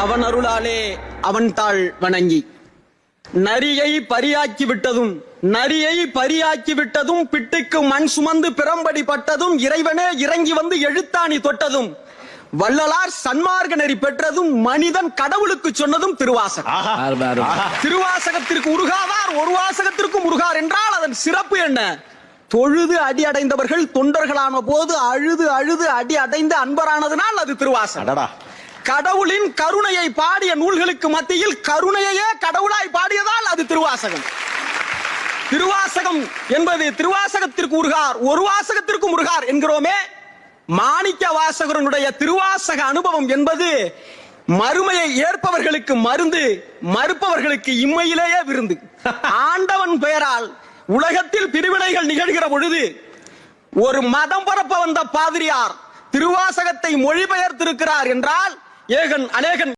அவன் அருளாலே அவன் தாள் வணங்கி நரியை பரியாக்கி விட்டதும் பிட்டுக்கு மண் சுமந்து பிறம்படி பட்டதும் இறைவனே இறங்கி வந்து எழுத்தாணி தொட்டதும் வள்ளலார் சன்மார்க்க நெறி பெற்றதும் மனிதன் கடவுளுக்கு சொன்னதும் திருவாசகம். திருவாசகத்திற்கு உருகாதார் ஒரு வாசகத்திற்கும் உருகார் என்றால் அதன் சிறப்பு என்ன? தொழுது அடி அடைந்தவர்கள் தொண்டர்களான போது அழுது அழுது அடி அடைந்து அன்பரானதுனால் அது திருவாசகம். கடவுளின் கருணையை பாடிய நூல்களுக்கு மத்தியில் கருணையே கடவுளாய் பாடியதால் அது திருவாசகம். திருவாசகம் என்பது திருவாசகத்திற்கு உருகார் ஒரு வாசகத்திற்கு உருகார் என்கிறோமே. மாணிக்க வாசகருடைய திருவாசக அனுபவம் என்பது மறுமையை ஏற்பவர்களுக்கு மருந்து, மறுப்பவர்களுக்கு இம்மையிலேயே விருந்து. ஆண்டவன் பெயரால் உலகத்தில் பிரிவினைகள் நிகழ்கிற பொழுது ஒரு மதம் பரப்ப வந்த பாதிரியார் திருவாசகத்தை மொழிபெயர்த்திருக்கிறார் என்றால் ஏகன் அநேகன்